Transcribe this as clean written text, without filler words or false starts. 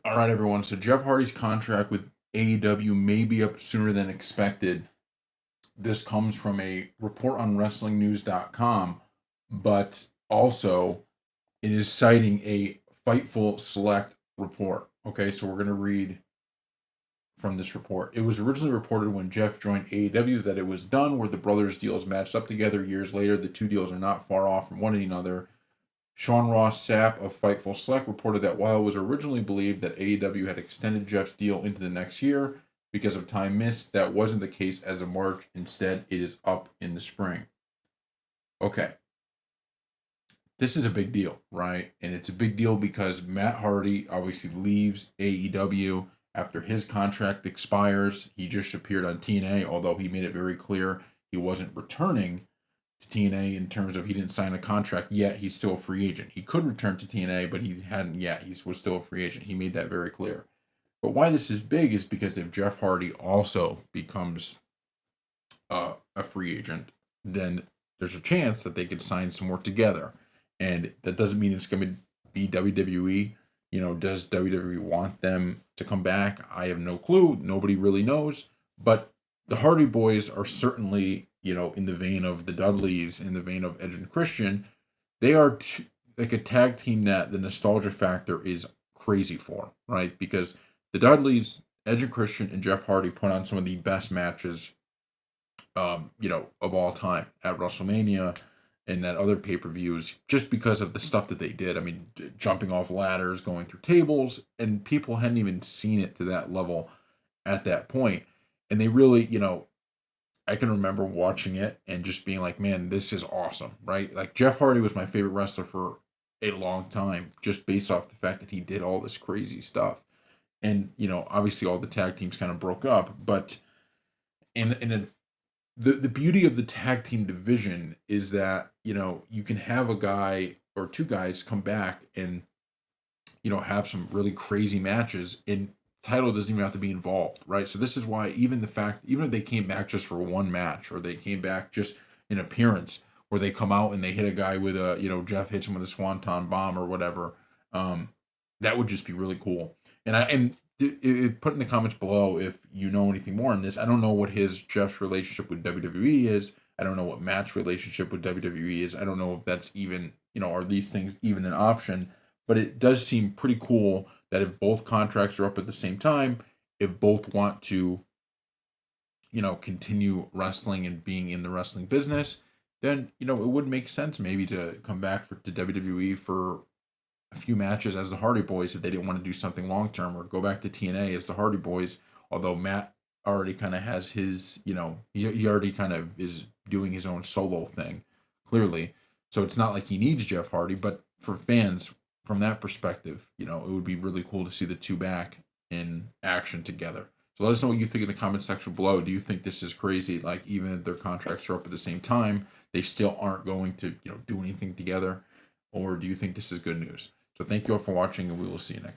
All right, everyone. So Jeff Hardy's contract with AEW may be up sooner than expected. This comes from a report on WrestlingNews.com, but also it is citing a Fightful Select report. Okay, so we're going to read from this report. It was originally reported when Jeff joined AEW that it was done, where the brothers' deals matched up together. Years later, the two deals are not far off from one another. Sean Ross Sapp of Fightful Select reported that while it was originally believed that AEW had extended Jeff's deal into the next year because of time missed, that wasn't the case as of March. Instead, it is up in the spring. Okay, this is a big deal, right? And it's a big deal because Matt Hardy obviously leaves AEW after his contract expires. He just appeared on TNA, although he made it very clear he wasn't returning to TNA in terms of he didn't sign a contract yet. He's still a free agent. He could return to TNA, but he hadn't yet. He was still a free agent. He made that very clear. But why this is big is because if Jeff Hardy also becomes a free agent, then there's a chance that they could sign some more together. And that doesn't mean it's going to be WWE. You know, does WWE want them to come back? I have no clue. Nobody really knows. But the Hardy Boys are certainly, in the vein of the Dudleys, in the vein of Edge and Christian. They are like a tag team that the nostalgia factor is crazy for, right? Because the Dudleys, Edge and Christian, and Jeff Hardy put on some of the best matches of all time at WrestleMania and at other pay-per-views, just because of the stuff that they did. I mean, jumping off ladders, going through tables, and people hadn't even seen it to that level at that point. And they really, I can remember watching it and just being like, man, this is awesome, right? Like Jeff Hardy was my favorite wrestler for a long time, just based off the fact that he did all this crazy stuff. And, obviously all the tag teams kind of broke up, but in a the beauty of the tag team division is that you can have a guy or two guys come back and have some really crazy matches, and title doesn't even have to be involved, right? So this is why even if they came back just for one match, or they came back just in appearance, where they come out and they hit a guy with a Jeff hits him with a swanton bomb or whatever, um that would just be really cool. And put in the comments below if you know anything more on this. I don't know what Jeff's relationship with WWE is. I don't know what Matt's relationship with WWE is. I don't know if that's even, are these things even an option? But it does seem pretty cool that if both contracts are up at the same time, if both want to, continue wrestling and being in the wrestling business, then, it would make sense maybe to come back to WWE for a few matches as the Hardy Boys if they didn't want to do something long term, or go back to TNA as the Hardy Boys. Although Matt already kind of has his, he already kind of is doing his own solo thing, clearly. So it's not like he needs Jeff Hardy, but for fans from that perspective, it would be really cool to see the two back in action together. So let us know what you think in the comment section below. Do you think this is crazy? Like, even if their contracts are up at the same time, they still aren't going to, do anything together? Or do you think this is good news? So thank you all for watching, and we will see you next time.